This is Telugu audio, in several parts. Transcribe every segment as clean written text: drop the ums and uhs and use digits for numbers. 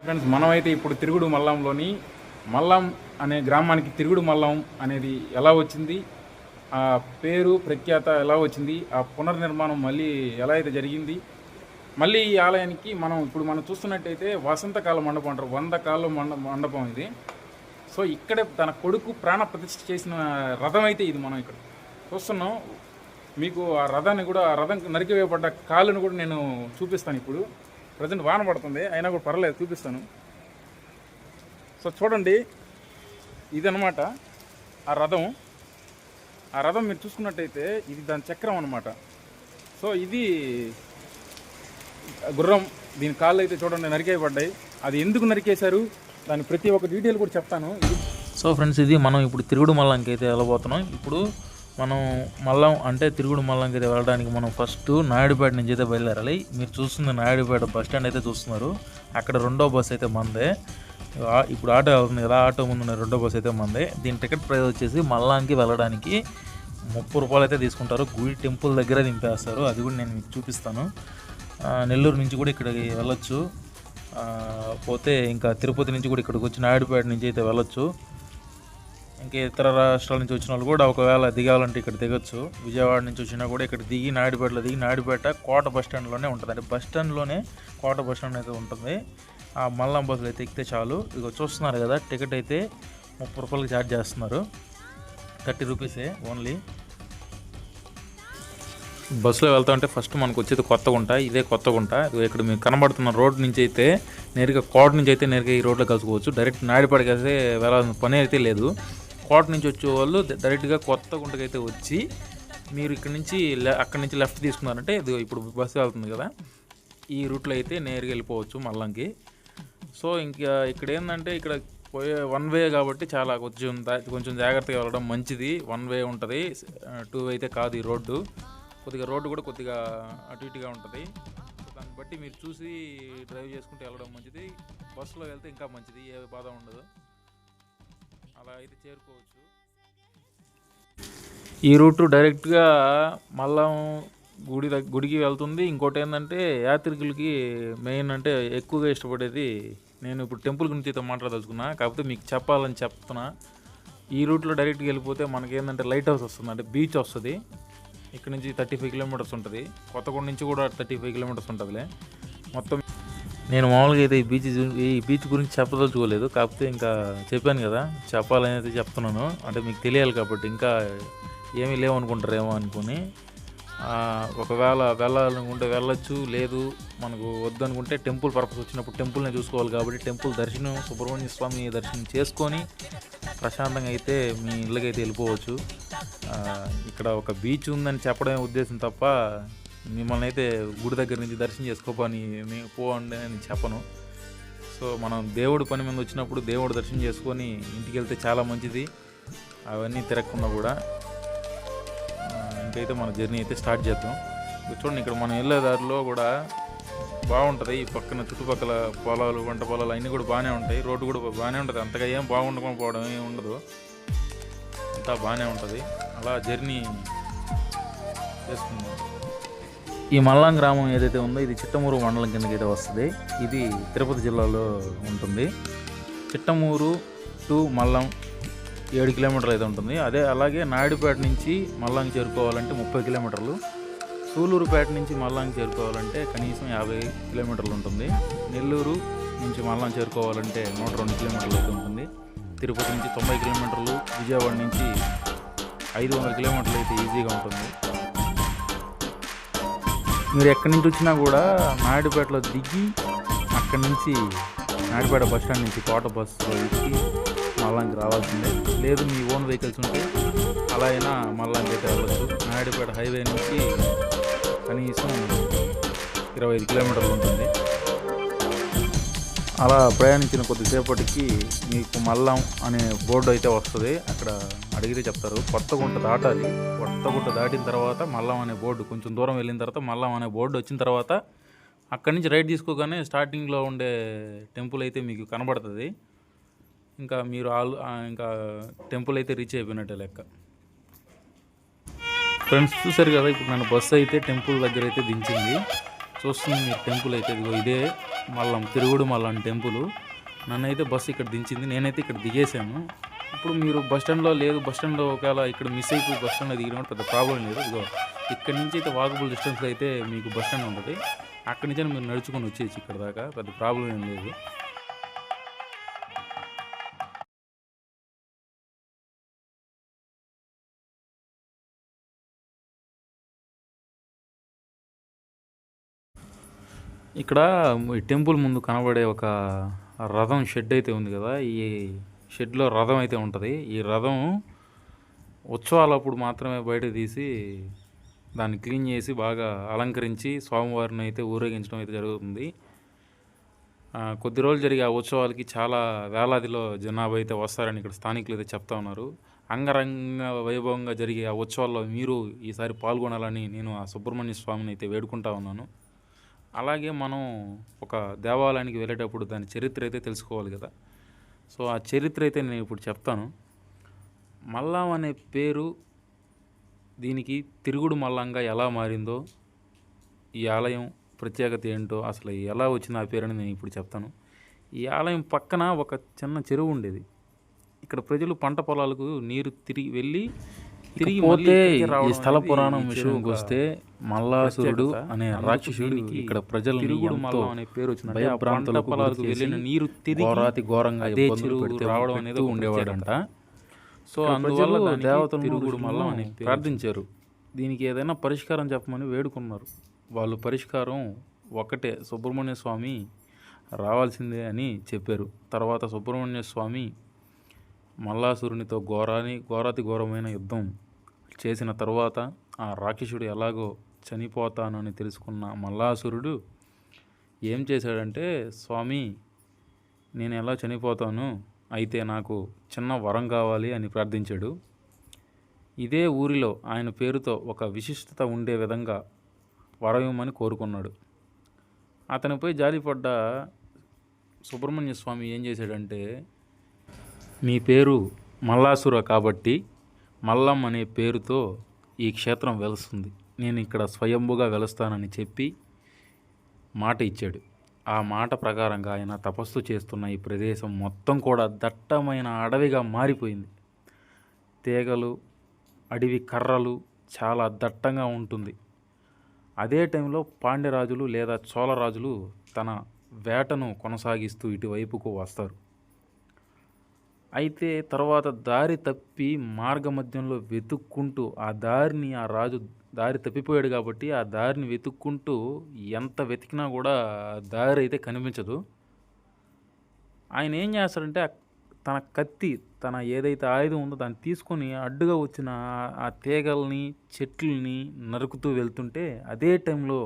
ఫ్రెండ్స్, మనమైతే ఇప్పుడు తిరుగుడు మల్లంలోని మల్లం అనే గ్రామానికి తిరుగుడు మల్లం అనేది ఎలా వచ్చింది, ఆ పేరు ప్రఖ్యాత ఎలా వచ్చింది, ఆ పునర్నిర్మాణం మళ్ళీ ఎలా అయితే జరిగింది, మళ్ళీ ఈ ఆలయానికి మనం చూస్తున్నట్టయితే వసంతకాల మండపం అంటారు. 100 కాలం మండపం ఇది. సో ఇక్కడే తన కొడుకు ప్రాణ ప్రతిష్ఠ చేసిన రథం అయితే ఇది మనం ఇక్కడ చూస్తున్నాం. మీకు ఆ రథాన్ని కూడా, ఆ రథం నరికివేయబడ్డ కాళ్ళను కూడా నేను చూపిస్తాను. ఇప్పుడు ప్రజెంట్ వాన పడుతుంది, అయినా కూడా పర్లేదు, చూపిస్తాను. సో చూడండి, ఇదనమాట ఆ రథం. ఆ రథం మీరు చూసుకున్నట్టయితే ఇది దాని చక్రం అనమాట. సో ఇది గుర్రం, దీని కాళ్ళు అయితే చూడండి నరికేయబడ్డాయి. అది ఎందుకు నరికేశారు, దాని ప్రతి ఒక్క డీటెయిల్ కూడా చెప్తాను. సో ఫ్రెండ్స్, ఇది మనం ఇప్పుడు తిరుగుడు మల్లంకి అయితే వెళ్ళబోతున్నాం. ఇప్పుడు మనం మల్లం అంటే తిరుగుడు మల్లంకి అయితే వెళ్ళడానికి మనం ఫస్ట్ నాయుడుపేట నుంచి అయితే బయలుదేరాలి. మీరు చూస్తుంది నాయుడుపేట బస్ స్టాండ్ అయితే చూస్తున్నారు. అక్కడ రెండో బస్సు అయితే మందే. ఇప్పుడు ఆటో వెళ్తుంది కదా, ఆటో ముందు రెండో బస్సు అయితే మందే. దీని టికెట్ ప్రైస్ వచ్చేసి మల్లాంకి వెళ్ళడానికి 30 రూపాయలు అయితే తీసుకుంటారు. గుడి టెంపుల్ దగ్గర దింపేస్తారు. అది కూడా నేను మీకు చూపిస్తాను. నెల్లూరు నుంచి కూడా ఇక్కడికి వెళ్ళొచ్చు. పోతే ఇంకా తిరుపతి నుంచి కూడా ఇక్కడికి వచ్చి నాయుడుపేట నుంచి అయితే వెళ్ళొచ్చు. ఇంకా ఇతర రాష్ట్రాల నుంచి వచ్చిన వాళ్ళు కూడా ఒకవేళ దిగాలంటే ఇక్కడ దిగొచ్చు. విజయవాడ నుంచి వచ్చినా కూడా ఇక్కడ దిగి నాయుడుపేటలో దిగి, నాయుడుపేట కోట బస్ స్టాండ్లోనే ఉంటుంది. అంటే బస్ స్టాండ్లోనే కోట బస్ స్టాండ్ అయితే ఉంటుంది. ఆ మల్లం బస్సులు అయితే ఎక్కితే చాలు. ఇక చూస్తున్నారు కదా, టికెట్ అయితే 30 రూపాయలకి ఛార్జ్ చేస్తున్నారు. 30 రూపీసే ఓన్లీ. బస్సులో వెళ్తా ఉంటే ఫస్ట్ మనకు వచ్చేది కొత్తగుంట. ఇదే కొత్తగుంట. ఇక్కడ మీకు కనబడుతున్న రోడ్ నుంచి అయితే నేరుగా కోట నుంచి అయితే నేరుగా ఈ రోడ్లో కలుసుకోవచ్చు. డైరెక్ట్ నాయుడుపేటకి అయితే వెళ్ళాల్సిన పని అయితే లేదు. కోట నుంచి వచ్చే వాళ్ళు డైరెక్ట్గా కొత్తగుంటకి అయితే వచ్చి మీరు ఇక్కడ నుంచి అక్కడి నుంచి లెఫ్ట్ తీసుకున్నారంటే ఇది ఇప్పుడు బస్సు వెళ్తుంది కదా, ఈ రూట్లో అయితే నేరుగా వెళ్ళిపోవచ్చు మల్లంకి. సో ఇంకా ఇక్కడ ఏంటంటే ఇక్కడ పోయే 1 వే కాబట్టి చాలా కొంచెం జాగ్రత్తగా వెళ్ళడం మంచిది. 1 వే ఉంటుంది, 2 వే అయితే కాదు ఈ రోడ్డు. కొద్దిగా రోడ్డు కూడా కొద్దిగా అటు ఇటుగా ఉంటుంది. సో దాన్ని బట్టి మీరు చూసి డ్రైవ్ చేసుకుంటూ వెళ్ళడం మంచిది. బస్సులో వెళ్తే ఇంకా మంచిది, ఏ బాధ ఉండదు. అలా అయితే చేరుకోవచ్చు. ఈ రూట్ డైరెక్ట్గా మల్లం గుడికి వెళ్తుంది. ఇంకోటి ఏంటంటే యాత్రికులకి మెయిన్ అంటే ఎక్కువగా ఇష్టపడేది, నేను ఇప్పుడు టెంపుల్ గురించి అయితే మాట్లాడదలుచుకున్నా, కాకపోతే మీకు చెప్పాలని చెప్తున్నా. ఈ రూట్లో డైరెక్ట్గా వెళ్ళిపోతే మనకేంటంటే లైట్ హౌస్ వస్తుంది, అంటే బీచ్ వస్తుంది. ఇక్కడ నుంచి 35 కిలోమీటర్స్ ఉంటుంది. కొత్తగూడ నుంచి కూడా 35 కిలోమీటర్స్ ఉంటుందిలే మొత్తం. నేను మామూలుగా అయితే ఈ బీచ్ గురించి చెప్పదలుచుకోలేదు, కాకపోతే ఇంకా చెప్పాను కదా, చెప్పాలని అయితే చెప్తున్నాను. అంటే మీకు తెలియాలి కాబట్టి, ఇంకా ఏమీ లేవనుకుంటారేమో అనుకుని. ఒకవేళ వెళ్ళాలనుకుంటే వెళ్ళొచ్చు, లేదు మనకు వద్దనుకుంటే టెంపుల్ పర్పస్ వచ్చినప్పుడు టెంపుల్ని చూసుకోవాలి కాబట్టి టెంపుల్ దర్శనం, సుబ్రహ్మణ్య స్వామి దర్శనం చేసుకొని ప్రశాంతంగా అయితే మీ ఇళ్ళకి అయితే వెళ్ళిపోవచ్చు. ఇక్కడ ఒక బీచ్ ఉందని చెప్పడమే ఉద్దేశం తప్ప మిమ్మల్ని అయితే గుడి దగ్గర నుంచి దర్శనం చేసుకోపని పోండి అని చెప్పను. సో మనం దేవుడి పని మీద వచ్చినప్పుడు దేవుడు దర్శనం చేసుకొని ఇంటికి వెళ్తే చాలా మంచిది. అవన్నీ తిరగకుండా కూడా ఇంకైతే మన జర్నీ అయితే స్టార్ట్ చేద్దాం. చూడండి, ఇక్కడ మనం వెళ్ళే దారిలో కూడా బాగుంటుంది. ఈ పక్కన చుట్టుపక్కల పొలాలు, పంట పొలాలు అన్నీ కూడా బాగానే ఉంటాయి. రోడ్డు కూడా బాగానే ఉంటుంది. అంతగా ఏం బాగుండకుండా పోవడం ఏమి ఉండదు, అంతా బాగానే ఉంటుంది. అలా జర్నీ చేసుకుందాం. ఈ మల్లం గ్రామం ఏదైతే ఉందో ఇది చిట్టమూరు మండలం కిందకి అయితే వస్తుంది. ఇది తిరుపతి జిల్లాలో ఉంటుంది. చిట్టమూరు టు మల్లం 7 కిలోమీటర్లు అయితే ఉంటుంది. అలాగే నాయుడుపేట నుంచి మల్లంకి చేరుకోవాలంటే 30 కిలోమీటర్లు. సూలూరుపేట నుంచి మల్లంకి చేరుకోవాలంటే కనీసం 50 కిలోమీటర్లు ఉంటుంది. నెల్లూరు నుంచి మల్లం చేరుకోవాలంటే 102 కిలోమీటర్లు అయితే ఉంటుంది. తిరుపతి నుంచి 90 కిలోమీటర్లు, విజయవాడ నుంచి 500 కిలోమీటర్లు అయితే ఈజీగా ఉంటుంది. మీరు ఎక్కడి నుంచి వచ్చినా కూడా నాయుడుపేటలో దిగి అక్కడి నుంచి నాయుడుపేట బస్ స్టాండ్ నుంచి కోట బస్సులో ఎక్కి మల్లంకి రావాల్సిందే. లేదు మీ ఓన్ వెహికల్స్ ఉంటే అలా అయినా మల్లంకి అయితే వెళ్ళచ్చు. నాయుడుపేట హైవే నుంచి కనీసం 25 కిలోమీటర్లు ఉంటుంది. అలా ప్రయాణించిన కొద్దిసేపటికి మీకు మల్లం అనే బోర్డు అయితే వస్తుంది. అక్కడ అడిగితే చెప్తారు. కొత్తగుంట దాటాలి. కొత్తగుంట దాటిన తర్వాత మల్లం అనే బోర్డు, కొంచెం దూరం వెళ్ళిన తర్వాత మల్లం అనే బోర్డు వచ్చిన తర్వాత అక్కడి నుంచి రైట్ తీసుకోగానే స్టార్టింగ్లో ఉండే టెంపుల్ అయితే మీకు కనబడుతుంది. ఇంకా మీరు ఇంకా టెంపుల్ అయితే రీచ్ అయిపోయినట్టే లెక్క. ఫ్రెండ్స్ చూసారు కదా, ఇప్పుడు నన్ను బస్సు అయితే టెంపుల్ దగ్గర అయితే దించింది. చూస్తుంది మీరు టెంపుల్ అయితే ఇదిగో ఇదే మల్లం తిరుగుడు మల్లం టెంపుల్. నన్నైతే బస్సు ఇక్కడ దించింది, నేనైతే ఇక్కడ దిగేశాను. ఇప్పుడు మీరు బస్ స్టాండ్లో లేదు, బస్ స్టాండ్లో ఒకవేళ ఇక్కడ మిస్ అయిపోయి బస్ స్టాండ్లో దిగిన పెద్ద ప్రాబ్లం లేదు. ఇదిగో ఇక్కడి నుంచి అయితే వాకబుల్ డిస్టెన్స్లో అయితే మీకు బస్ స్టాండ్ ఉంటుంది. అక్కడి నుంచి మీరు నడుచుకొని వచ్చేయచ్చు ఇక్కడ దాకా, పెద్ద ప్రాబ్లం ఏం లేదు. ఇక్కడ ఈ టెంపుల్ ముందు కనబడే ఒక రథం షెడ్ అయితే ఉంది కదా, ఈ షెడ్లో రథం అయితే ఉంటుంది. ఈ రథం ఉత్సవాలప్పుడు మాత్రమే బయట తీసి దాన్ని క్లీన్ చేసి బాగా అలంకరించి స్వామివారిని అయితే ఊరేగించడం అయితే జరుగుతుంది. కొద్ది రోజులు జరిగే ఆ ఉత్సవాలకి చాలా వేలాదిలో జనాభా అయితే వస్తారని ఇక్కడ స్థానికులు అయితే చెప్తా ఉన్నారు. అంగరంగ వైభవంగా జరిగే ఆ ఉత్సవాల్లో మీరు ఈసారి పాల్గొనాలని నేను ఆ సుబ్రహ్మణ్య స్వామిని అయితే వేడుకుంటా ఉన్నాను. అలాగే మనం ఒక దేవాలయానికి వెళ్ళేటప్పుడు దాని చరిత్ర అయితే తెలుసుకోవాలి కదా. సో ఆ చరిత్ర అయితే నేను ఇప్పుడు చెప్తాను. మల్లం అనే పేరు దీనికి తిరుగుడు మల్లంగా ఎలా మారిందో, ఈ ఆలయం ప్రత్యేకత ఏంటో, అసలు ఎలా వచ్చింది ఆ పేరు అని నేను ఇప్పుడు చెప్తాను. ఈ ఆలయం పక్కన ఒక చిన్న చెరువు ఉండేది. ఇక్కడ ప్రజలు పంట పొలాలకు నీరు తిరిగి పోతే ఈ స్థల పురాణం విషయంకి వస్తే మల్లాసురుడు అనే రాక్షసుడు ఇక్కడ ప్రజలు తిరుగుడు మల్లం అనే పేరు వచ్చిన భయభ్రాంతుల పొలాలకు వెళ్ళిన నీరు తిరిగి ఘోరంగా రావడం అనేది ఉండేవాడంట. సో అందువల్ల దేవతలు తిరుగుడు మల్లం అని ప్రార్థించారు. దీనికి ఏదైనా పరిష్కారం చెప్పమని వేడుకున్నారు. వాళ్ళు పరిష్కారం ఒకటే, సుబ్రహ్మణ్య స్వామి రావాల్సిందే అని చెప్పారు. తర్వాత సుబ్రహ్మణ్య స్వామి మల్లాసురునితో ఘోరాతి ఘోరమైన యుద్ధం చేసిన తర్వాత ఆ రాక్షసుడు ఎలాగో చనిపోతానని తెలుసుకున్న మల్లాసురుడు ఏం చేశాడంటే, స్వామి నేను ఎలా చనిపోతాను, అయితే నాకు చిన్న వరం కావాలి అని ప్రార్థించాడు. ఇదే ఊరిలో ఆయన పేరుతో ఒక విశిష్టత ఉండే విధంగా వరం ఇవ్వమని కోరుకున్నాడు. అతనిపై జాలిపడ్డ సుబ్రహ్మణ్య స్వామి ఏం చేశాడంటే, మీ పేరు మల్లాసుర కాబట్టి మల్లం అనే పేరుతో ఈ క్షేత్రం వెలుస్తుంది, నేను ఇక్కడ స్వయంభుగా వెలుస్తానని చెప్పి మాట ఇచ్చాడు. ఆ మాట ప్రకారంగా ఆయన తపస్సు చేస్తున్న ఈ ప్రదేశం మొత్తం కూడా దట్టమైన అడవిగా మారిపోయింది. తీగలు, అడవి కర్రలు చాలా దట్టంగా ఉంటుంది. అదే టైంలో పాండ్యరాజులు లేదా చోళరాజులు తన వేటను కొనసాగిస్తూ ఇటువైపుకు వస్తారు. అయితే తర్వాత దారి తప్పి మార్గమధ్యంలో వెతుక్కుంటూ ఆ రాజు దారి తప్పిపోయాడు కాబట్టి ఆ దారిని వెతుక్కుంటూ ఎంత వెతికినా కూడా దారి అయితే కనిపించదు. ఆయన ఏం చేస్తాడంటే తన కత్తి, తన ఏదైతే ఆయుధం ఉందో దాన్ని తీసుకొని అడ్డుగా వచ్చిన ఆ తీగల్ని చెట్లని నరుకుతూ వెళ్తుంటే అదే టైంలో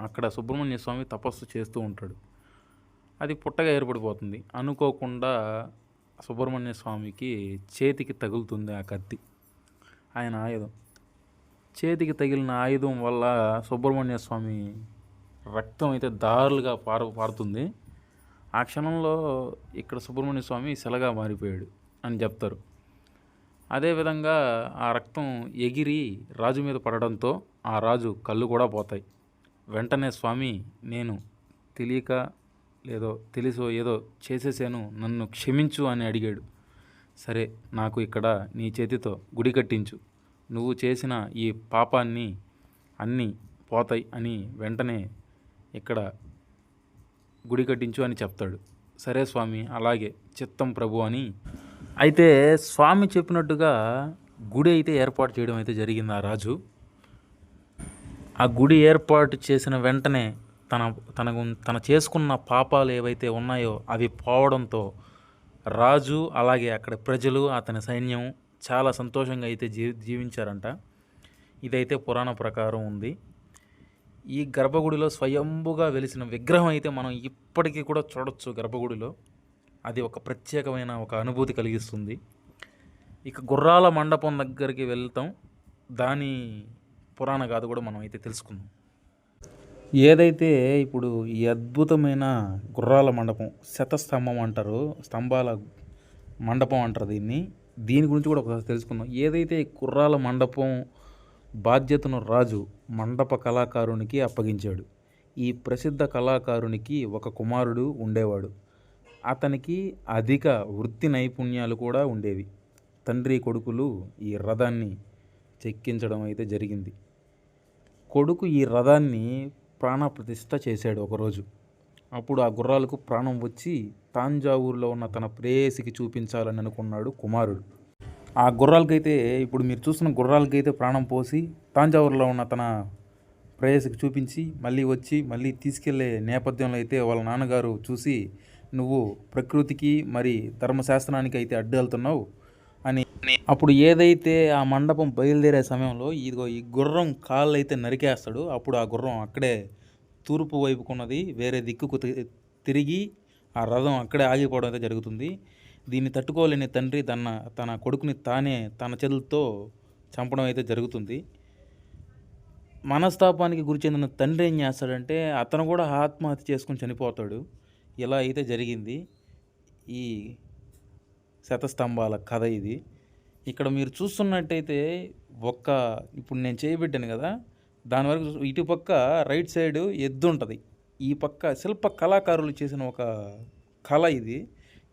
అక్కడ సుబ్రహ్మణ్య స్వామి తపస్సు చేస్తూ ఉంటాడు. అది పుట్టగా ఏర్పడిపోతుంది. అనుకోకుండా సుబ్రహ్మణ్య స్వామికి చేతికి తగులుతుంది ఆ కత్తి, ఆయన ఆయుధం. చేతికి తగిలిన ఆయుధం వల్ల సుబ్రహ్మణ్య స్వామి రక్తం అయితే దారులుగా పారుతుంది. ఆ క్షణంలో ఇక్కడ సుబ్రహ్మణ్య స్వామి శిలగా మారిపోయాడు అని చెప్తారు. అదేవిధంగా ఆ రక్తం ఎగిరి రాజు మీద పడడంతో ఆ రాజు కళ్ళు కూడా పోతాయి. వెంటనే స్వామి, నేను తెలియక లేదో తెలుసో ఏదో చేసేసాను, నన్ను క్షమించు అని అడిగాడు. సరే, నాకు ఇక్కడ నీ చేతితో గుడి కట్టించు, నువ్వు చేసిన ఈ పాపాన్ని అన్నీ పోతాయి అని వెంటనే ఇక్కడ గుడి కట్టించు అని చెప్తాడు. సరే స్వామి, అలాగే చిత్తం ప్రభు అని. అయితే స్వామి చెప్పినట్టుగా గుడి అయితే ఏర్పాటు చేయడం అయితే జరిగింది ఆ రాజు. ఆ గుడి ఏర్పాటు చేసిన వెంటనే తన చేసుకున్న పాపాలు ఏవైతే ఉన్నాయో అవి పోవడంతో రాజు అలాగే అక్కడ ప్రజలు అతని సైన్యం చాలా సంతోషంగా అయితే జీవించారంట. ఇదైతే పురాణ ప్రకారం ఉంది. ఈ గర్భగుడిలో స్వయంభుగా వెలిసిన విగ్రహం అయితే మనం ఇప్పటికీ కూడా చూడొచ్చు గర్భగుడిలో. అది ఒక ప్రత్యేకమైన ఒక అనుభూతి కలిగిస్తుంది. ఇక గుర్రాల మండపం దగ్గరికి వెళ్తాం, దాని పురాణ గాథ కూడా మనం అయితే తెలుసుకుందాం. ఏదైతే ఇప్పుడు ఈ అద్భుతమైన గుర్రాల మండపం, శతస్తంభం అంటారు, స్తంభాల మండపం అంటారు దీని గురించి కూడా ఒకసారి తెలుసుకుందాం. ఏదైతే గుర్రాల మండపం బాధ్యతను రాజు మండప కళాకారునికి అప్పగించాడు. ఈ ప్రసిద్ధ కళాకారునికి ఒక కుమారుడు ఉండేవాడు. అతనికి అధిక వృత్తి నైపుణ్యాలు కూడా ఉండేవి. తండ్రి కొడుకులు ఈ రథాన్ని చెక్కించడం అయితే జరిగింది. కొడుకు ఈ రథాన్ని ప్రాణప్రతిష్ఠ చేశాడు ఒకరోజు. అప్పుడు ఆ గుర్రాలకు ప్రాణం వచ్చి తాంజావూరులో ఉన్న తన ప్రేయసికి చూపించాలని అనుకున్నాడు కుమారుడు. ఆ గుర్రాలకైతే ఇప్పుడు మీరు చూస్తున్న గుర్రాలకైతే ప్రాణం పోసి తాంజావూరులో ఉన్న తన ప్రేయసికి చూపించి మళ్ళీ తీసుకెళ్లే నేపథ్యంలో అయితే వాళ్ళ నాన్నగారు చూసి, నువ్వు ప్రకృతికి మరి ధర్మశాస్త్రానికి అయితే అడ్డు వెళ్తున్నావు అని అప్పుడు ఏదైతే ఆ మండపం బయలుదేరే సమయంలో ఇదిగో ఈ గుర్రం కాళ్ళు అయితే నరికేస్తాడు. అప్పుడు ఆ గుర్రం అక్కడే తూర్పు వైపుకున్నది వేరే దిక్కుకు తిరిగి ఆ రథం అక్కడే ఆగిపోవడం అయితే జరుగుతుంది. దీన్ని తట్టుకోలేని తండ్రి తన కొడుకుని తన చేతులతో చంపడం అయితే జరుగుతుంది. మనస్తాపానికి గురి చెందిన తండ్రి ఏం చేస్తాడంటే అతను కూడా ఆత్మహత్య చేసుకుని చనిపోతాడు. ఇలా అయితే జరిగింది ఈ శతస్తంభాల కథ ఇది. ఇక్కడ మీరు చూస్తున్నట్టయితే ఇప్పుడు నేను చేయబెట్టాను కదా, దాని వరకు ఇటుపక్క రైట్ సైడ్ ఎద్దు ఉంటుంది, ఈ పక్క శిల్ప కళాకారులు చేసిన ఒక కళ ఇది.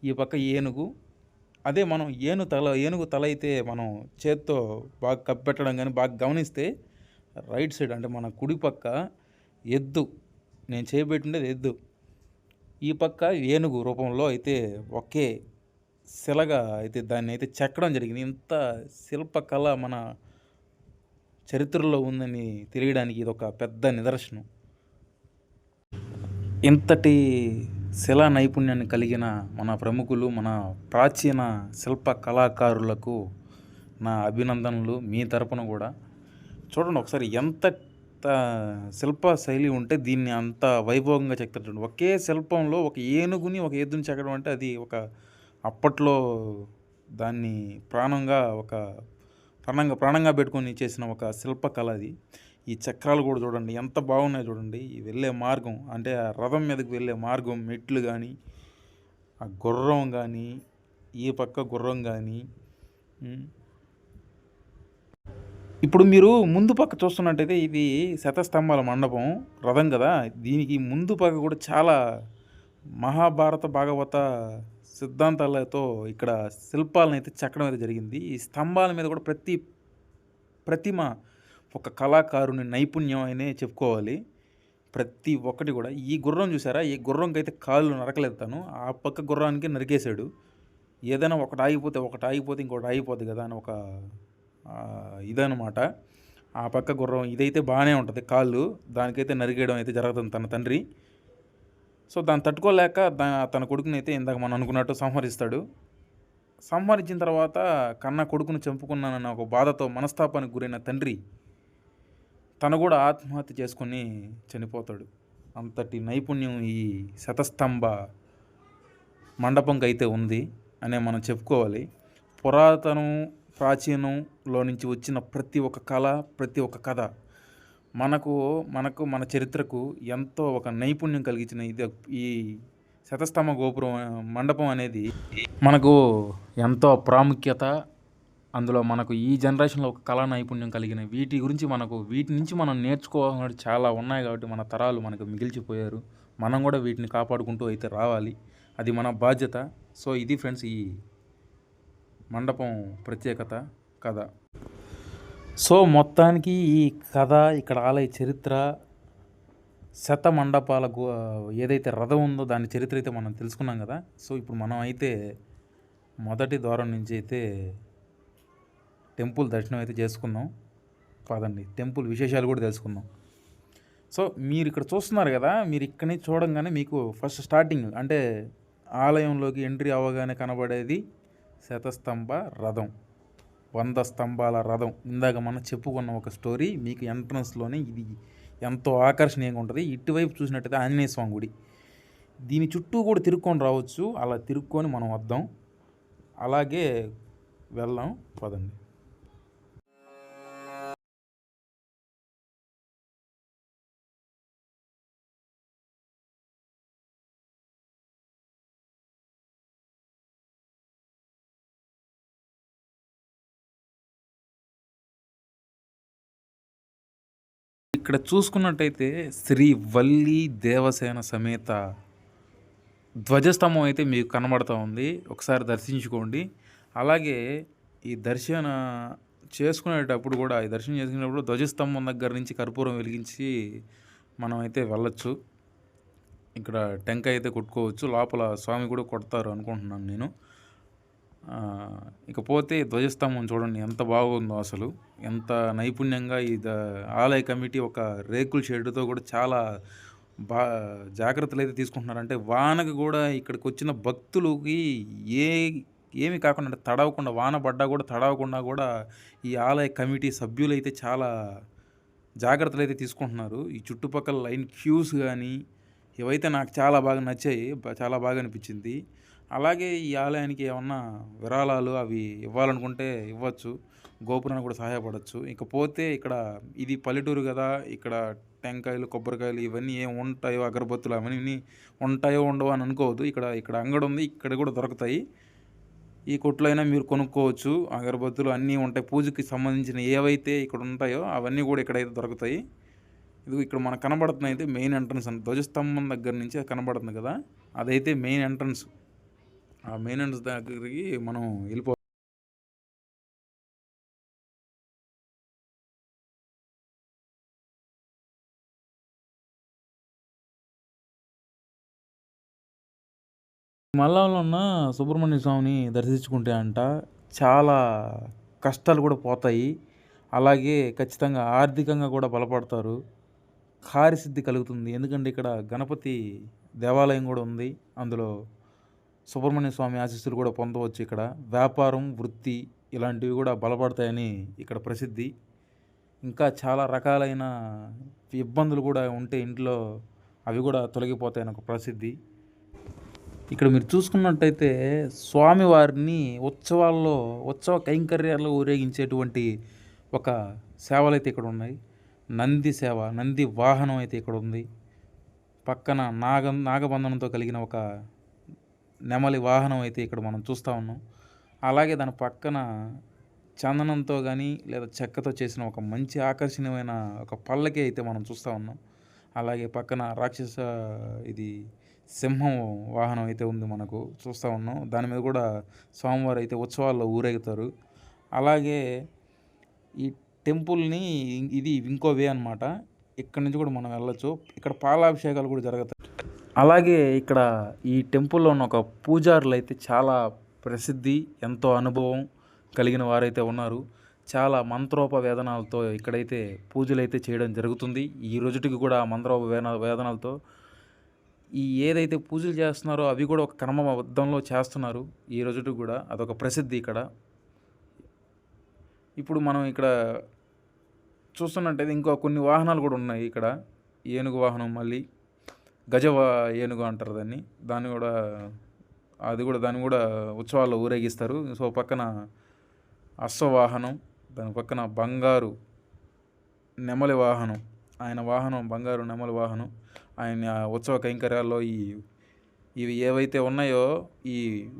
ఈ పక్క ఏనుగు, అదే మనం ఏనుగు తల అయితే మనం చేత్తో బాగా కప్పెట్టడం కానీ బాగా గమనిస్తే రైట్ సైడ్ అంటే మన కుడి పక్క ఎద్దు, నేను చేయబెట్టిండేది ఎద్దు, ఈ పక్క ఏనుగు రూపంలో అయితే ఒకే శిలగా అయితే దాన్ని అయితే చెక్కడం జరిగింది. ఇంత శిల్పకళ మన చరిత్రలో ఉందని తెలియడానికి ఇది ఒక పెద్ద నిదర్శనం. ఇంతటి శిలా నైపుణ్యాన్ని కలిగిన మన ప్రముఖులు, మన ప్రాచీన శిల్ప కళాకారులకు నా అభినందనలు మీ తరపున కూడా. చూడండి ఒకసారి ఎంత శిల్ప శైలి ఉంటే దీన్ని అంత వైభవంగా చెక్తారు. ఒకే శిల్పంలో ఒక ఏనుగుని ఒక ఎద్దుని చెక్కడం అంటే అది అప్పట్లో దాన్ని ప్రాణంగా పెట్టుకొని చేసిన ఒక శిల్పకళ అది. ఈ చక్రాలు కూడా చూడండి ఎంత బాగున్నాయి చూడండి. ఈ వెళ్ళే మార్గం అంటే ఆ రథం మీదకి వెళ్ళే మార్గం, మెట్లు కానీ, ఆ గుర్రం కానీ, ఈ పక్క గుర్రం కానీ. ఇప్పుడు మీరు ముందు పక్క చూస్తున్నట్టయితే ఇది శతస్తంభాల మండపం రథం కదా, దీనికి ముందు పక్క కూడా చాలా మహాభారత భాగవత సిద్ధాంతాలతో ఇక్కడ శిల్పాలను అయితే చెక్కడం అయితే జరిగింది. ఈ స్తంభాల మీద కూడా ప్రతిమ ఒక కళాకారుని నైపుణ్యం అనే చెప్పుకోవాలి. ప్రతి ఒక్కటి కూడా. ఈ గుర్రం చూసారా, ఈ గుర్రంకి అయితే కాళ్ళు నరకలేదు తను, ఆ పక్క గుర్రానికి నరికేశాడు. ఏదైనా ఒకటి ఆగిపోతే ఇంకోటి ఆగిపోద్ది కదా అని ఒక ఇదనమాట. ఆ పక్క గుర్రం ఇదైతే బాగానే ఉంటుంది, కాళ్ళు దానికైతే నరికేయడం అయితే జరుగుతుంది తన తండ్రి. సో దాన్ని తట్టుకోలేక తన కొడుకుని అయితే ఇందాక మనం అనుకున్నట్టు సంహరిస్తాడు. సంహరించిన తర్వాత కన్న కొడుకును చంపుకున్నానన్న ఒక బాధతో మనస్తాపానికి గురైన తండ్రి తను కూడా ఆత్మహత్య చేసుకొని చనిపోతాడు. అంతటి నైపుణ్యం ఈ శతస్తంభ మండపంకి అయితే ఉంది అనే మనం చెప్పుకోవాలి. ప్రాచీనంలో నుంచి వచ్చిన ప్రతి ఒక్క కళ, ప్రతి ఒక్క కథ మన చరిత్రకు ఎంతో ఒక నైపుణ్యం కలిగించిన ఈ శతస్తంభ గోపురం మండపం అనేది మనకు ఎంతో ప్రాముఖ్యత. అందులో మనకు ఈ జనరేషన్లో ఒక కళా నైపుణ్యం కలిగిన వీటి నుంచి మనం నేర్చుకోవాల్సినవి చాలా ఉన్నాయి. కాబట్టి మన తరాలు మనకు మిగిల్చిపోయారు. మనం కూడా వీటిని కాపాడుకుంటూ అయితే రావాలి, అది మన బాధ్యత. సో ఇది ఫ్రెండ్స్ ఈ మండపం ప్రత్యేకత కథ. సో మొత్తానికి ఈ కథ, ఇక్కడ ఆలయ చరిత్ర, మండపాల ఏదైతే రథం ఉందో దాని చరిత్ర అయితే మనం తెలుసుకున్నాం కదా. సో ఇప్పుడు మనం అయితే మొదటి ద్వారం నుంచి అయితే టెంపుల్ దర్శనం అయితే చేసుకుందాం. పదండి, టెంపుల్ విశేషాలు కూడా తెలుసుకుందాం. సో మీరు ఇక్కడ చూస్తున్నారు కదా, మీరు ఇక్కడి నుంచి చూడంగానే మీకు ఫస్ట్ స్టార్టింగ్ అంటే ఆలయంలోకి ఎంట్రీ అవ్వగానే కనబడేది శతస్తంభ రథం, 100 స్తంభాల రథం. ఇందాక మనం చెప్పుకున్న ఒక స్టోరీ మీకు ఎంట్రన్స్లోనే ఇది ఎంతో ఆకర్షణీయంగా ఉంటుంది. ఇటువైపు చూసినట్టయితే ఆంజనేయ స్వామి గుడి, దీని చుట్టూ కూడా తిరుక్కొని రావచ్చు. అలా తిరుక్కొని మనం వద్దాం, అలాగే వెళ్దాం, పదండి. ఇక్కడ చూసుకున్నట్టయితే శ్రీ వల్లి దేవసేన సమేత ధ్వజస్తంభం అయితే మీకు కనబడతా ఉంది. ఒకసారి దర్శించుకోండి. అలాగే ఈ దర్శన చేసుకునేటప్పుడు కూడా ఈ దర్శనం చేసుకునేటప్పుడు ధ్వజస్తంభం దగ్గర నుంచి కర్పూరం వెలిగించి మనం అయితే వెళ్ళొచ్చు. ఇక్కడ టెంకాయ అయితే కొట్టుకోవచ్చు. లోపల స్వామి కూడా కొడతారు అనుకుంటున్నాను నేను. ఇకపోతే ధ్వజస్తంభం చూడండి ఎంత బాగుందో అసలు. ఎంత నైపుణ్యంగా ఈ ఆలయ కమిటీ ఒక రేకుల షెడ్డుతో కూడా చాలా జాగ్రత్తలు అయితే తీసుకుంటున్నారు. అంటే వానకు కూడా ఇక్కడికి వచ్చిన భక్తులకి ఏమి కాకుండా అంటే తడవకుండా, వాన పడ్డా కూడా తడవకుండా కూడా ఈ ఆలయ కమిటీ సభ్యులైతే చాలా జాగ్రత్తలు అయితే తీసుకుంటున్నారు. ఈ చుట్టుపక్కల లైన్ క్యూస్ కానీ ఇవైతే నాకు చాలా బాగా నచ్చాయి. చాలా బాగా అనిపించింది. అలాగే ఈ ఆలయానికి ఏమన్నా విరాళాలు అవి ఇవ్వాలనుకుంటే ఇవ్వచ్చు. గోపురానికి కూడా సహాయపడవచ్చు. ఇకపోతే ఇక్కడ ఇది పల్లెటూరు కదా, ఇక్కడ టెంకాయలు, కొబ్బరికాయలు ఇవన్నీ ఏం ఉంటాయో, అగరబత్తులు అవన్నీ ఉంటాయో ఉండవో అని అనుకోవద్దు. ఇక్కడ అంగడి ఉంది, ఇక్కడ కూడా దొరుకుతాయి. ఈ కొట్లో అయినా మీరు కొనుక్కోవచ్చు. అగరబత్తులు అన్నీ ఉంటాయి. పూజకి సంబంధించిన ఏవైతే ఇక్కడ ఉంటాయో అవన్నీ కూడా ఇక్కడైతే దొరుకుతాయి. ఇది ఇక్కడ మనకు కనబడుతుంది అయితే మెయిన్ ఎంట్రన్స్ అని ధ్వజస్తంభం దగ్గర నుంచి కనబడుతుంది కదా, అదైతే మెయిన్ ఎంట్రన్స్. ఆ మెయిన్ ఎంట్రన్స్ దగ్గరికి మనం వెళ్ళిపో. మల్లంలో ఉన్న సుబ్రహ్మణ్య స్వామిని దర్శించుకుంటే అంట చాలా కష్టాలు కూడా పోతాయి. అలాగే ఖచ్చితంగా ఆర్థికంగా కూడా బలపడతారు. కార్యసిద్ధి కలుగుతుంది. ఎందుకంటే ఇక్కడ గణపతి దేవాలయం కూడా ఉంది. అందులో సుబ్రహ్మణ్య స్వామి ఆశీస్సులు కూడా పొందవచ్చు. ఇక్కడ వ్యాపారం, వృత్తి ఇలాంటివి కూడా బలపడతాయని ఇక్కడ ప్రసిద్ధి. ఇంకా చాలా రకాలైన ఇబ్బందులు కూడా ఉంటే ఇంట్లో అవి కూడా తొలగిపోతాయని ఒక ప్రసిద్ధి. ఇక్కడ మీరు చూసుకున్నట్టయితే స్వామివారిని ఉత్సవ కైంకర్యాల్లో ఊరేగించేటువంటి ఒక సేవలు అయితే ఇక్కడ ఉన్నాయి. నంది సేవ, నంది వాహనం అయితే ఇక్కడ ఉంది. పక్కన నాగబంధనంతో కలిగిన ఒక నెమలి వాహనం అయితే ఇక్కడ మనం చూస్తూ ఉన్నాం. అలాగే దాని పక్కన చందనంతో కానీ లేదా చెక్కతో చేసిన ఒక మంచి ఆకర్షణీయమైన ఒక పల్లకి అయితే మనం చూస్తూ ఉన్నాం. అలాగే పక్కన రాక్షస ఇది సింహం వాహనం అయితే ఉంది, మనకు చూస్తూ ఉన్నాం. దాని మీద కూడా స్వామివారు అయితే ఉత్సవాల్లో ఊరేగుతారు. అలాగే ఈ టెంపుల్ని ఇది ఇంకో వే అనమాట. ఇక్కడ నుంచి కూడా మనం వెళ్ళొచ్చు. ఇక్కడ పాలాభిషేకాలు కూడా జరుగుతాయి. అలాగే ఇక్కడ ఈ టెంపుల్లో ఉన్న ఒక పూజారులు అయితే చాలా ప్రసిద్ధి, ఎంతో అనుభవం కలిగిన వారైతే ఉన్నారు. చాలా మంత్రోపవేదనాలతో ఇక్కడైతే పూజలు అయితే చేయడం జరుగుతుంది. ఈ రోజుటికి కూడా వేదనాలతో ఏదైతే పూజలు చేస్తున్నారో అవి కూడా ఒక క్రమబద్ధంలో చేస్తున్నారు. ఈ రోజుటికి కూడా అదొక ప్రసిద్ధి ఇక్కడ. ఇప్పుడు మనం ఇక్కడ చూస్తున్నట్టయితే ఇంకో కొన్ని వాహనాలు కూడా ఉన్నాయి ఇక్కడ. ఏనుగు వాహనం, మళ్ళీ ఏనుగు అంటారు దాన్ని. దాన్ని కూడా ఉత్సవాల్లో ఊరేగిస్తారు. సో పక్కన అశ్వవాహనం, దాని పక్కన బంగారు నెమలి వాహనం, ఆయన వాహనం బంగారు నెమలి వాహనం. ఆయన ఉత్సవ కైంకర్యాల్లో ఇవి ఏవైతే ఉన్నాయో ఈ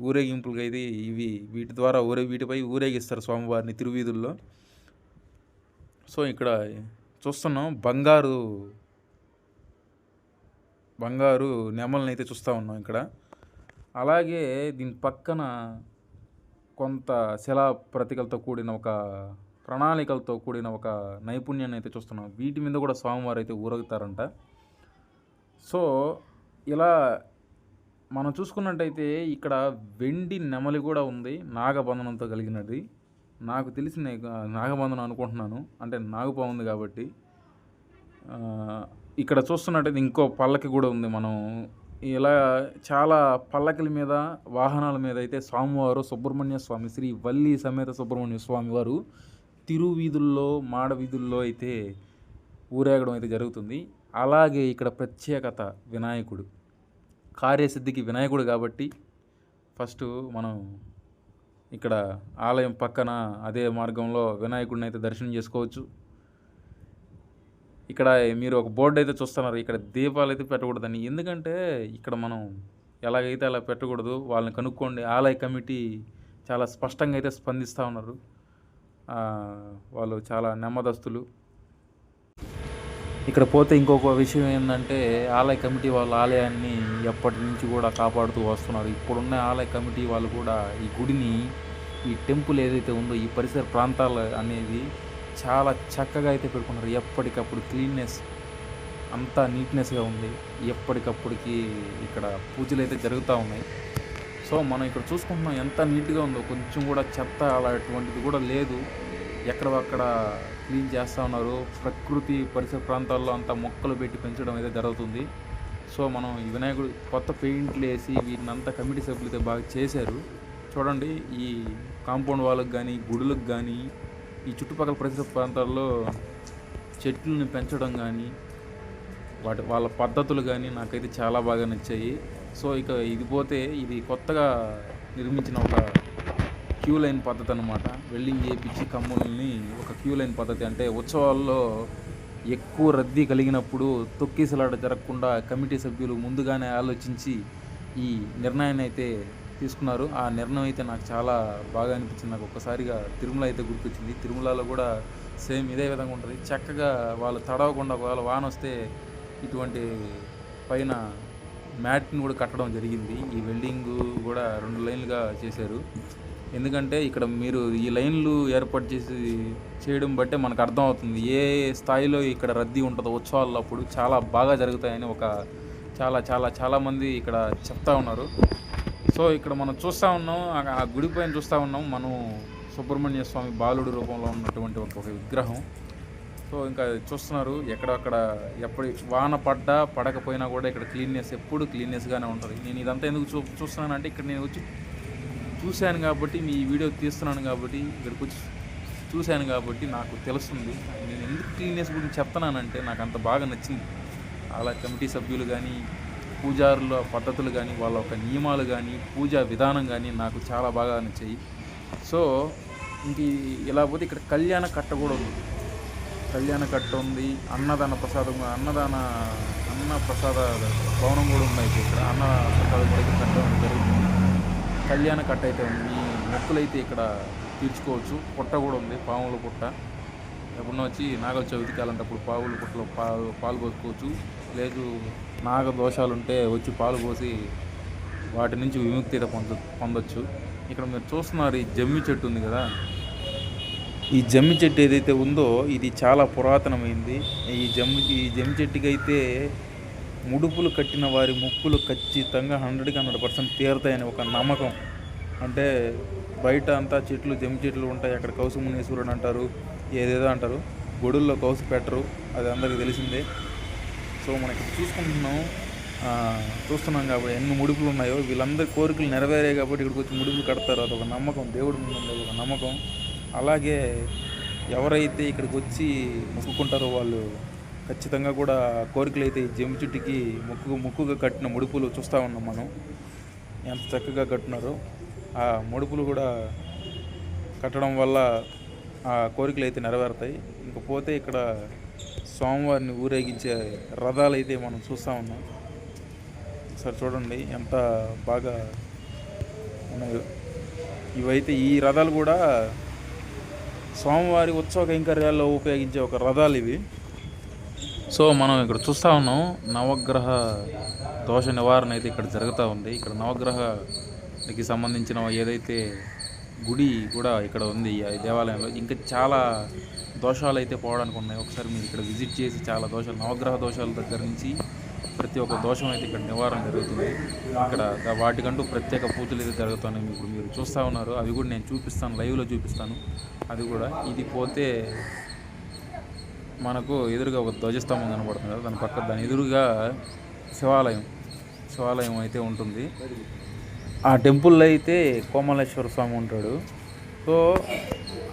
ఊరేగింపులకి అయితే వీటి ద్వారా వీటిపై ఊరేగిస్తారు స్వామివారిని తిరువీధుల్లో. సో ఇక్కడ చూస్తున్నాం బంగారు నెమలని అయితే చూస్తూ ఉన్నాం ఇక్కడ. అలాగే దీని పక్కన కొంత శిలా ప్రతికలతో కూడిన ఒక ప్రణాళికలతో కూడిన ఒక నైపుణ్యాన్ని అయితే చూస్తున్నాం. వీటి మీద కూడా స్వామివారు అయితే ఊరేగుతారంట. సో ఇలా మనం చూసుకున్నట్టయితే ఇక్కడ వెండి నెమలి కూడా ఉంది, నాగబంధనంతో కలిగినది. నాకు తెలిసిన నాగబంధనం అనుకుంటున్నాను, అంటే నాగుపాము ఉంది కాబట్టి. ఇక్కడ చూస్తున్నట్టయితే ఇంకో పల్లకి కూడా ఉంది. మనం ఇలా చాలా పల్లకిల మీద, వాహనాల మీద అయితే స్వామివారు సుబ్రహ్మణ్య స్వామి, శ్రీ వల్లి సమేత సుబ్రహ్మణ్య స్వామి వారు తిరువీధుల్లో, మాడ వీధుల్లో అయితే ఊరేగడం అయితే జరుగుతుంది. అలాగే ఇక్కడ ప్రత్యేకత వినాయకుడు, కార్యసిద్ధికి వినాయకుడు కాబట్టి ఫస్ట్ మనం ఇక్కడ ఆలయం పక్కన అదే మార్గంలో వినాయకుడిని అయితే దర్శనం చేసుకోవచ్చు. ఇక్కడ మీరు ఒక బోర్డు అయితే చూస్తున్నారు. ఇక్కడ దీపాలు అయితే పెట్టకూడదని. ఎందుకంటే ఇక్కడ మనం ఎలాగైతే అలా పెట్టకూడదు, వాళ్ళని కనుక్కోండి. ఆలయ కమిటీ చాలా స్పష్టంగా అయితే స్పందిస్తూ ఉన్నారు. వాళ్ళు చాలా నెమ్మదస్తులు. ఇక్కడ పోతే ఇంకొక విషయం ఏంటంటే ఆలయ కమిటీ వాళ్ళు ఆలయాన్ని ఎప్పటి నుంచి కూడా కాపాడుతూ వస్తున్నారు. ఇప్పుడున్న ఆలయ కమిటీ వాళ్ళు కూడా ఈ గుడిని, ఈ టెంపుల్ ఏదైతే ఉందో ఈ పరిసర ప్రాంతాలు అనేది చాలా చక్కగా అయితే పెట్టుకున్నారు. ఎప్పటికప్పుడు క్లీన్నెస్ అంతా నీట్నెస్గా ఉంది. ఎప్పటికప్పుడుకి ఇక్కడ పూజలు అయితే జరుగుతూ ఉన్నాయి. సో మనం ఇక్కడ చూసుకుంటున్నాం ఎంత నీట్గా ఉందో. కొంచెం కూడా చెత్త అలాంటిది కూడా లేదు. ఎక్కడక్కడ క్లీన్ చేస్తూ ఉన్నారు. ప్రకృతి పరిసర ప్రాంతాల్లో అంతా మొక్కలు పెట్టి పెంచడం అయితే జరుగుతుంది. సో మనం ఈ వినాయకుడు కొత్త పెయింట్లు వేసి వీటిని అంతా కమిటీ సభ్యులతో బాగా చేశారు. చూడండి, ఈ కాంపౌండ్ వాళ్ళకి కానీ గుడులకు కానీ ఈ చుట్టుపక్కల పరిసర ప్రాంతాల్లో చెట్లను పెంచడం కానీ వాళ్ళ పద్ధతులు కానీ నాకైతే చాలా బాగా నచ్చాయి. సో ఇక ఇది పోతే ఇది కొత్తగా నిర్మించిన ఒక క్యూ లైన్ పద్ధతి అనమాట. వెల్డింగ్ చేయించి కమ్ముల్ని ఒక క్యూ లైన్ పద్ధతి, అంటే ఉత్సవాల్లో ఎక్కువ రద్దీ కలిగినప్పుడు తొక్కిసలాట జరగకుండా కమిటీ సభ్యులు ముందుగానే ఆలోచించి ఈ నిర్ణయాన్ని అయితే తీసుకున్నారు. ఆ నిర్ణయం అయితే నాకు చాలా బాగా అనిపించింది. నాకు ఒక్కసారిగా తిరుమల అయితే గుర్తొచ్చింది. తిరుమలలో కూడా సేమ్ ఇదే విధంగా ఉంటుంది. చక్కగా వాళ్ళు తడవకుండా ఒకవేళ వాన వస్తే ఇటువంటి పైన మ్యాట్ని కూడా కట్టడం జరిగింది. ఈ వెల్డింగ్ కూడా 2 లైన్లుగా చేశారు. ఎందుకంటే ఇక్కడ మీరు ఈ లైన్లు ఏర్పాటు చేయడం బట్టే మనకు అర్థమవుతుంది ఏ స్థాయిలో ఇక్కడ రద్దీ ఉంటుందో. ఉత్సవాల్లో అప్పుడు చాలా బాగా జరుగుతాయని చాలామంది ఇక్కడ చెప్తా ఉన్నారు. సో ఇక్కడ మనం చూస్తూ ఉన్నాం, ఆ గుడి పైన చూస్తూ ఉన్నాం మనం సుబ్రహ్మణ్య స్వామి బాలుడు రూపంలో ఉన్నటువంటి ఒక విగ్రహం. సో ఇంకా చూస్తున్నారు, ఎక్కడక్కడ ఎప్పుడు వాన పడ్డా పడకపోయినా కూడా ఇక్కడ క్లీన్నెస్ ఎప్పుడు క్లీన్నెస్గానే ఉంటుంది. నేను ఇదంతా ఎందుకు చూస్తున్నానంటే ఇక్కడ నేను వచ్చి చూశాను కాబట్టి, మీ వీడియో తీస్తున్నాను కాబట్టి, ఇక్కడికి వచ్చి చూశాను కాబట్టి నాకు తెలుస్తుంది. నేను ఎందుకు క్లీన్నెస్ గురించి చెప్తున్నానంటే నాకు అంత బాగా నచ్చింది. అలా కమిటీ సభ్యులు కానీ, పూజారుల పద్ధతులు కానీ, వాళ్ళ యొక్క నియమాలు కానీ, పూజా విధానం కానీ నాకు చాలా బాగా నచ్చాయి. సో ఇంక ఇలా పోతే ఇక్కడ కళ్యాణ కట్ట కూడా ఉంది. కళ్యాణ కట్ట ఉంది, అన్న ప్రసాద భవనం కూడా ఉన్నాయి. ఇక్కడ అన్న ప్రసాదం కూడా కట్టడం జరుగుతుంది. కళ్యాణ కట్ట అయితే ఉంది. ఈ మొక్కులు అయితే ఇక్కడ తీర్చుకోవచ్చు. పుట్ట కూడా ఉంది, పాముల పుట్ట. ఎప్పుడన్నా వచ్చి నాగల చవితికి అలాంటప్పుడు పావుల పుట్టలో పాలు పోసుకోవచ్చు. లేదు నాగ దోషాలు ఉంటే వచ్చి పాలు పోసి వాటి నుంచి విముక్తి పొందొచ్చు. ఇక్కడ మీరు చూస్తున్నారు, ఈ జమ్మి చెట్టు ఉంది కదా, ఈ జమ్మి చెట్టు ఏదైతే ఉందో ఇది చాలా పురాతనమైంది. ఈ జమ్మి చెట్టుకి అయితే ముడుపులు కట్టిన వారి ముక్కులు ఖచ్చితంగా 100% తీరుతాయని ఒక నమ్మకం. అంటే బయట అంతా చెట్లు, జమ్మి చెట్లు ఉంటాయి, అక్కడ కౌసు మునీశ్వరుడు అంటారు, ఏదేదో అంటారు. గుడుల్లో కౌసు పెట్టరు, అది అందరికీ తెలిసిందే. సో మనకి చూస్తున్నాం కాబట్టి ఎన్ని ముడుపులు ఉన్నాయో వీళ్ళందరి కోరికలు నెరవేరాయి కాబట్టి ఇక్కడికి వచ్చి ముడుపులు కడతారు. అదొక నమ్మకం, దేవుడి ముందు ఉండే ఒక నమ్మకం. అలాగే ఎవరైతే ఇక్కడికి వచ్చి మొక్కుకుంటారో వాళ్ళు ఖచ్చితంగా కూడా కోరికలు అయితే ఈ జమ్మి చెట్టుకి ముక్కుగా కట్టిన ముడుపులు చూస్తూ ఉన్నాం మనం, ఎంత చక్కగా కట్టినారో. ఆ ముడుపులు కూడా కట్టడం వల్ల ఆ కోరికలు అయితే నెరవేరుతాయి. ఇంకపోతే ఇక్కడ స్వామివారిని ఊరేగించే రథాలు అయితే మనం చూస్తూ ఉన్నాం. ఒకసారి చూడండి ఎంత బాగా ఉన్నాయో. ఇవైతే ఈ రథాలు కూడా స్వామివారి ఉత్సవ కైంకర్యాల్లో ఉపయోగించే ఒక రథాలు ఇవి. సో మనం ఇక్కడ చూస్తూ ఉన్నాం, నవగ్రహ దోష నివారణ అయితే ఇక్కడ జరుగుతూ ఉంది. ఇక్కడ నవగ్రహానికి సంబంధించిన ఏదైతే గుడి కూడా ఇక్కడ ఉంది ఈ దేవాలయంలో. ఇంకా చాలా దోషాలు అయితే పోవడానికి ఉన్నాయి. ఒకసారి మీరు ఇక్కడ విజిట్ చేసి చాలా దోషాలు, నవగ్రహ దోషాల దగ్గర నుంచి ప్రతి ఒక్క దోషం అయితే ఇక్కడ నివారణ జరుగుతుంది. ఇక్కడ వాటికంటూ ప్రత్యేక పూజలు అయితే జరుగుతున్నాయి. ఇప్పుడు మీరు చూస్తూ ఉన్నారు, అవి కూడా నేను చూపిస్తాను, లైవ్లో చూపిస్తాను. అది కూడా ఇది పోతే మనకు ఎదురుగా ఒక ధ్వజస్తంభం కనబడుతుంది కదా, దాని ఎదురుగా శివాలయం అయితే ఉంటుంది. ఆ టెంపుల్లో అయితే కోమలేశ్వర స్వామి ఉంటాడు. సో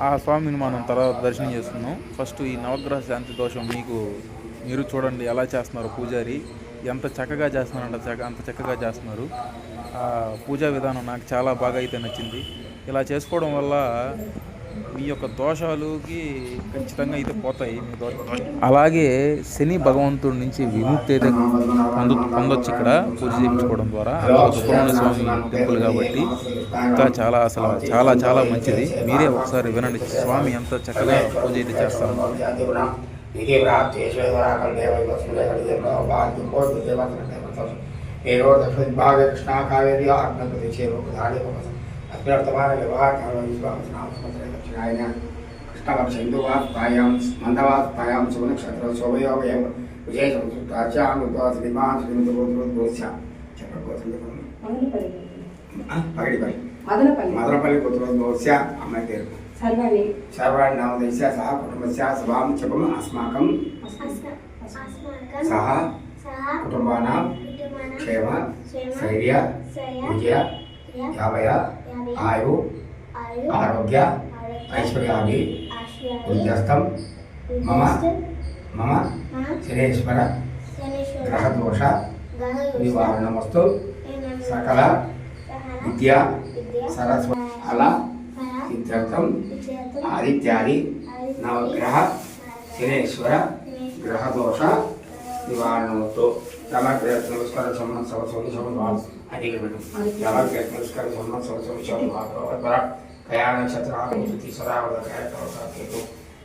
ఆ స్వామిని మనం తర్వాత దర్శనం చేస్తున్నాం. ఫస్ట్ ఈ నవగ్రహ శాంతి దోషం మీరు చూడండి ఎలా చేస్తున్నారు. పూజారి ఎంత చక్కగా చేస్తున్నారంటే అంత చక్కగా చేస్తున్నారు. ఆ పూజా విధానం నాకు చాలా బాగా అయితే నచ్చింది. ఇలా చేసుకోవడం వల్ల మీ యొక్క దోషాలకి ఖచ్చితంగా అయితే పోతాయి. మీ అలాగే శని భగవంతుడి నుంచి విముక్తి అయితే పొందొచ్చు ఇక్కడ పూజ చేయించుకోవడం ద్వారా. సుబ్రహ్మణ్య స్వామి టెంపుల్ కాబట్టి ఇంకా చాలా మంచిది. మీరే ఒకసారి వినండి స్వామి ఎంత చక్కగా పూజ అయితే చేస్తారు. ఇది ఏరో దక్షిణ విభాగే కృష్ణా కావేరి ఆగ్నేయ లోకధారి అభ్యర్థమాన దక్షిణాయన కృష్ణవర్ష హిందువాస్తాయాం మందవాస్తాయాం సునక్షత్ర శోభయోగయం విజయ సంస్కృతాచార్య శ్రీమాన్ శ్రీమతి పగడిపల్లి మదనపల్లి గోత్రోద్భవస్య అమ్మాయి పేరు సర్వాణి నామదేశ్య సహ కుటుంబస్య సభాం చెప్పం అస్మాకం సహ కుటుంబానాం క్షేమ స్థైర్య విజయ యావయ ఆయు ఆరోగ్య ఐశ్వర్యాది ఉద్యస్తం మమ మమ శనేశ్వర గ్రహదోష నివారణమస్తు సకల విద్యా సరస్వతి అల సిద్ధార్థం ఆదిత్యాది నవగ్రహ శనేశ్వర గ్రహదోష నివారణమస్తు నమస్కార సమ్మన్ సంవత్సరం అధికపెట్టు నమస్కార సమ్మన్ సంవత్సరం కయా నక్షత్రాతి సదావద కేతు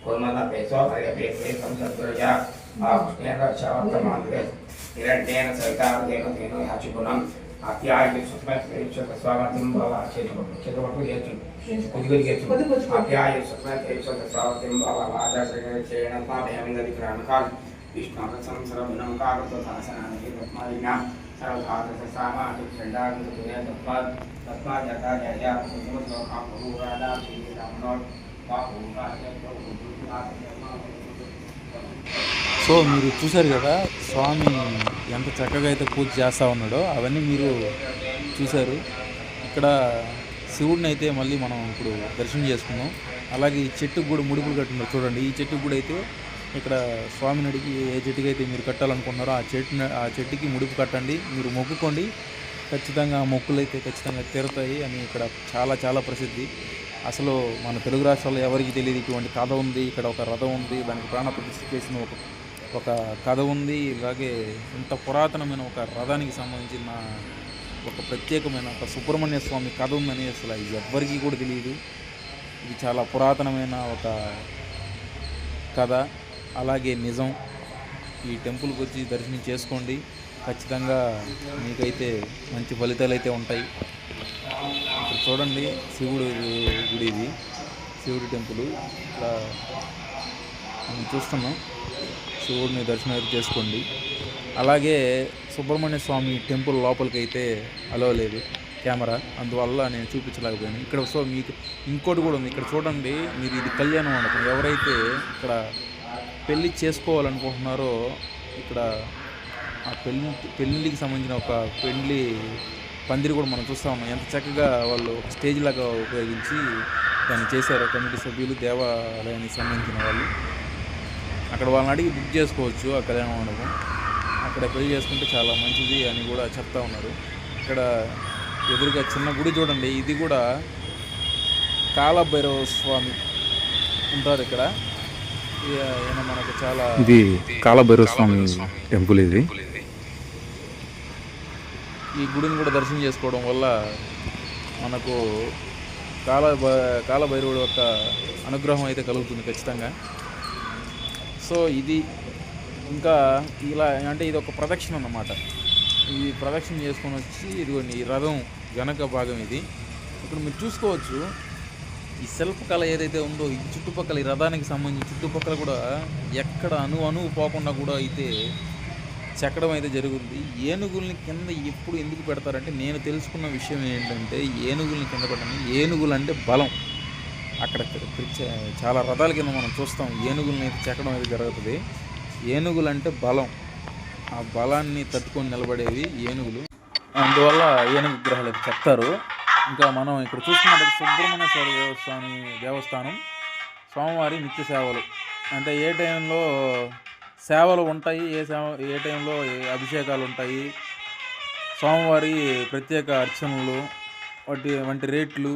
కుర్మన పేసో అర్యపేతే సంసత్తుర్య కృష్ణేన శవర్తమాందే నిరంటేన సవితాదేన తేన యాచుకునం అత్యాయ సుస్మేత స్వాగతం భవ చేతుపట్టు చేతు కుదిగలిగేతు అత్యాయ సుస్మేత స్వాగతం భవ ఆచార్యేణ స్వామేమిందది గ్రహణకాల్ విష్ణు సంసరం కాగతాసనానికి తస్మాదిజ్ఞా సర్వధాత సామాది చండాగతునే తస్మాత్ తస్మాత్ యథా జయ కుసుమశ్లోకం బహురాదా శ్రీరామనోడ్ సో మీరు చూశారు కదా స్వామి ఎంత చక్కగా అయితే పూజ చేస్తూ ఉన్నాడో అవన్నీ మీరు చూశారు. ఇక్కడ శివుడిని అయితే మళ్ళీ మనం ఇప్పుడు దర్శనం చేసుకున్నాం. అలాగే ఈ చెట్టుకు కూడా ముడుపులు కట్టున్నారు చూడండి. ఈ చెట్టుకు కూడా అయితే ఇక్కడ స్వామిని అడిగి ఏ చెట్టుకి అయితే మీరు కట్టాలనుకుంటున్నారో ఆ చెట్టుకి ముడుపు కట్టండి, మీరు మొక్కుకోండి, ఖచ్చితంగా మొక్కులు అయితే ఖచ్చితంగా తీరుతాయి అని ఇక్కడ చాలా చాలా ప్రసిద్ధి. అసలు మన తెలుగు రాష్ట్రాల్లో ఎవరికి తెలియదు ఇటువంటి కథ ఉంది. ఇక్కడ ఒక రథం ఉంది, దానికి ప్రాణ ప్రతిష్ఠ చేసిన ఒక కథ ఉంది. ఇలాగే ఇంత పురాతనమైన ఒక రథానికి సంబంధించిన ఒక ప్రత్యేకమైన ఒక సుబ్రహ్మణ్య స్వామి కథ ఉందని అసలు ఎవ్వరికీ కూడా తెలియదు. ఇది చాలా పురాతనమైన ఒక కథ, అలాగే నిజం. ఈ టెంపుల్కి వచ్చి దర్శనం చేసుకోండి, ఖచ్చితంగా మీకైతే మంచి ఫలితాలు అయితే ఉంటాయి. ఇక్కడ చూడండి శివుడు గుడి, ఇది శివుడి టెంపుల్. ఇక్కడ మనం చూస్తున్నాం, శివుడిని దర్శనం అయితే చేసుకోండి. అలాగే సుబ్రహ్మణ్య స్వామి టెంపుల్ లోపలికి అయితే అలో లేదు కెమెరా, అందువల్ల నేను చూపించలేకపోయాను. ఇక్కడ సో మీకు ఇంకోటి కూడా ఉంది, ఇక్కడ చూడండి మీరు. ఇది కళ్యాణ మండపం. ఎవరైతే ఇక్కడ పెళ్ళి చేసుకోవాలనుకుంటున్నారో ఇక్కడ ఆ పెళ్ళికి సంబంధించిన ఒక పెళ్ళి పందిరి కూడా మనం చూస్తూ ఉన్నాం. ఎంత చక్కగా వాళ్ళు ఒక స్టేజ్ లాగా ఉపయోగించి దాన్ని చేశారు కమిటీ సభ్యులు, దేవాలయానికి సంబంధించిన వాళ్ళు. అక్కడ వాళ్ళని అడిగి బుక్ చేసుకోవచ్చు ఆ కళ్యాణ మండపం. అక్కడ పెళ్లి చేసుకుంటే చాలా మంచిది అని కూడా చెప్తా ఉన్నారు. ఇక్కడ ఎదురుగా చిన్న గుడి చూడండి, ఇది కూడా కాలభైరవ స్వామి ఉంటారు ఇక్కడ. ఈయన మనకు చాలా, ఇది కాలభైరవ స్వామి టెంపుల్. ఇది ఈ గుడిని కూడా దర్శనం చేసుకోవడం వల్ల మనకు కాలభైరవుడు యొక్క అనుగ్రహం అయితే కలుగుతుంది ఖచ్చితంగా. సో ఇది ఇంకా ఇలా అంటే ఇది ఒక ప్రదక్షిణ అన్నమాట. ఈ ప్రదక్షిణ చేసుకొని వచ్చి ఇదిగోండి ఈ రథం వెనక భాగం ఇది. ఇప్పుడు మీరు చూసుకోవచ్చు ఈ శిల్పకళ ఏదైతే ఉందో ఈ చుట్టుపక్కల, ఈ రథానికి సంబంధించి చుట్టుపక్కల కూడా ఎక్కడ అణువు పోకుండా కూడా అయితే చెక్కడం అయితే జరుగుతుంది. ఏనుగుల్ని కింద ఎప్పుడు ఎందుకు పెడతారంటే, నేను తెలుసుకున్న విషయం ఏంటంటే ఏనుగుల్ని కింద పెట్టండి. ఏనుగులు అంటే బలం. అక్కడ చాలా రథాల కింద మనం చూస్తాం ఏనుగుల్ని అయితే చెక్కడం అయితే జరుగుతుంది. ఏనుగులు అంటే బలం, ఆ బలాన్ని తట్టుకొని నిలబడేవి ఏనుగులు, అందువల్ల ఏనుగు విగ్రహాలు అయితే చెప్తారు. ఇంకా మనం ఇక్కడ చూసుకున్నట్టు సుబ్రహ్మణ్య స్వామి దేవస్థానం, స్వామివారి నిత్య సేవలు అంటే ఏ టైంలో సేవలు ఉంటాయి, ఏ టైంలో అభిషేకాలు ఉంటాయి, స్వామివారి ప్రత్యేక అర్చనలు, వంటి రేట్లు,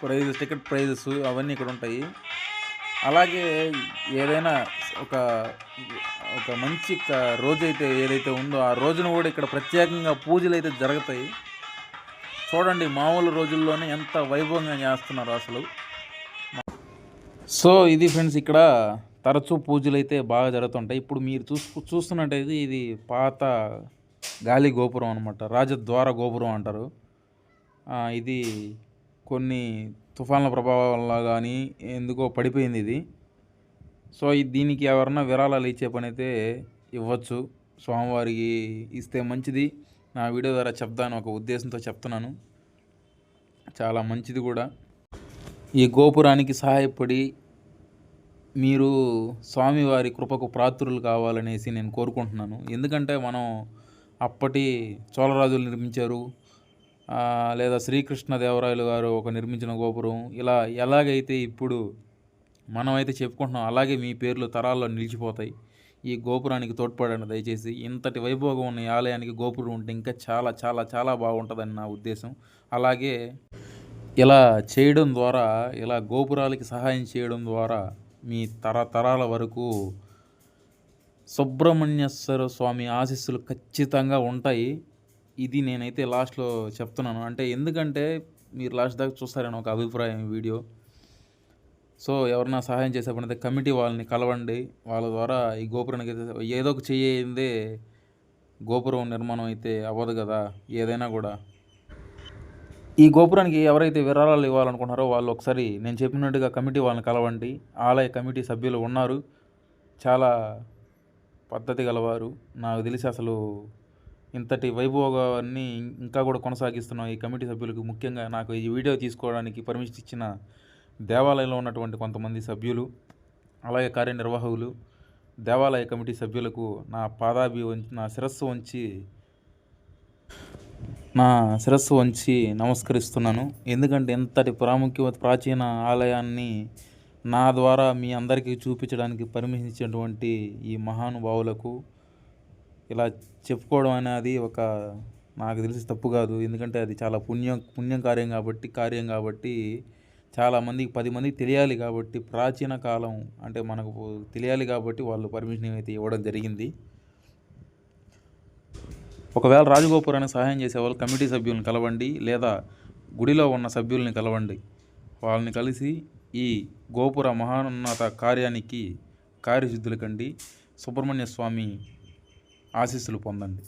ప్రైజెస్, టికెట్ ప్రైజెస్ అవన్నీ ఇక్కడ ఉంటాయి. అలాగే ఏదైనా ఒక మంచి రోజు అయితే ఏదైతే ఉందో ఆ రోజున కూడా ఇక్కడ ప్రత్యేకంగా పూజలు అయితే జరుగుతాయి. చూడండి మామూలు రోజుల్లోనే ఎంత వైభవంగా చేస్తున్నారు అసలు. సో ఇది ఫ్రెండ్స్, ఇక్కడ తరచూ పూజలు అయితే బాగా జరుగుతుంటాయి. ఇప్పుడు మీరు చూస్తున్నట్టయితే ఇది పాత గాలి గోపురం అనమాట. రాజద్వార గోపురం అంటారు. ఇది కొన్ని తుఫాన్ల ప్రభావం వల్ల కానీ ఎందుకో పడిపోయింది ఇది. సో దీనికి ఎవరన్నా విరాళాలు ఇచ్చే పని అయితే ఇవ్వచ్చు. స్వామివారికి ఇస్తే మంచిది. నా వీడియో ద్వారా చెప్దాను ఒక ఉద్దేశంతో చెప్తున్నాను. చాలా మంచిది కూడా. ఈ గోపురానికి సహాయపడి మీరు స్వామివారి కృపకు పాత్రులు కావాలనేసి నేను కోరుకుంటున్నాను. ఎందుకంటే మనం అప్పటి చోళరాజులు నిర్మించారు, లేదా శ్రీకృష్ణదేవరాయలు గారు ఒక నిర్మించిన గోపురం, ఇలా ఎలాగైతే ఇప్పుడు మనమైతే చెప్పుకుంటున్నాం అలాగే మీ పేర్లు తరాల్లో నిలిచిపోతాయి. ఈ గోపురానికి తోడ్పడండి దయచేసి. ఇంతటి వైభోగం ఉన్న ఈ ఆలయానికి గోపురం ఉంటే ఇంకా చాలా చాలా చాలా బాగుంటుందని నా ఉద్దేశం. అలాగే ఇలా చేయడం ద్వారా, ఇలా గోపురాలకి సహాయం చేయడం ద్వారా మీ తరాల వరకు సుబ్రహ్మణ్యేశ్వర స్వామి ఆశీస్సులు ఖచ్చితంగా ఉంటాయి. ఇది నేనైతే లాస్ట్లో చెప్తున్నాను. అంటే ఎందుకంటే మీరు లాస్ట్ దాకా చూస్తారని ఒక అభిప్రాయం వీడియో. సో ఎవరన్నా సహాయం చేసే పని అయితే కమిటీ వాళ్ళని కలవండి. వాళ్ళ ద్వారా ఈ గోపురానికి అయితే ఏదో ఒక చేయందే గోపురం నిర్మాణం అయితే అవ్వదు కదా ఏదైనా కూడా. ఈ గోపురానికి ఎవరైతే విరాళాలు ఇవ్వాలనుకుంటున్నారో వాళ్ళు ఒకసారి నేను చెప్పినట్టుగా కమిటీ వాళ్ళని కలవండి. ఆలయ కమిటీ సభ్యులు ఉన్నారు, చాలా పద్ధతి గలవారు. నాకు తెలిసి అసలు ఇంతటి వైభోగాన్ని ఇంకా కూడా కొనసాగిస్తున్నాం ఈ కమిటీ సభ్యులకు. ముఖ్యంగా నాకు ఈ వీడియో తీసుకోవడానికి పర్మిషన్ ఇచ్చిన దేవాలయంలో ఉన్నటువంటి కొంతమంది సభ్యులు, అలాగే కార్యనిర్వాహకులు, దేవాలయ కమిటీ సభ్యులకు నా శిరస్సు వంచి నమస్కరిస్తున్నాను. ఎందుకంటే ఎంతటి ప్రాచీన ఆలయాన్ని నా ద్వారా మీ అందరికీ చూపించడానికి పర్మిషన్ ఇచ్చినటువంటి ఈ మహానుభావులకు ఇలా చెప్పుకోవడం అనేది నాకు తెలిసి తప్పు కాదు. ఎందుకంటే అది చాలా పుణ్యం కార్యం కాబట్టి చాలామందికి 10 మందికి తెలియాలి కాబట్టి, ప్రాచీన కాలం అంటే మనకు తెలియాలి కాబట్టి వాళ్ళు పర్మిషన్ అయితే ఇవ్వడం జరిగింది. ఒకవేళ రాజగోపురానికి సహాయం చేసేవాళ్ళు కమిటీ సభ్యులను కలవండి, లేదా గుడిలో ఉన్న సభ్యుల్ని కలవండి. వాళ్ళని కలిసి ఈ గోపుర మహోన్నత కార్యానికి కార్యసిద్ధులు కండి, సుబ్రహ్మణ్య స్వామి ఆశీస్సులు పొందండి.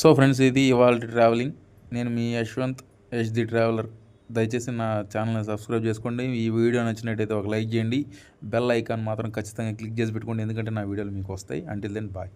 సో ఫ్రెండ్స్, ఇది ఇవాళ ట్రావెలింగ్. నేను మీ యశ్వంత్ HD ట్రావెలర్. దయచేసి నా ఛానల్ని సబ్స్క్రైబ్ చేసుకోండి. ఈ వీడియో నచ్చినట్టయితే ఒక లైక్ చేయండి. బెల్ ఐకాన్ మాత్రం ఖచ్చితంగా క్లిక్ చేసి పెట్టుకోండి, ఎందుకంటే నా వీడియోలు మీకు వస్తాయి. Until then bye.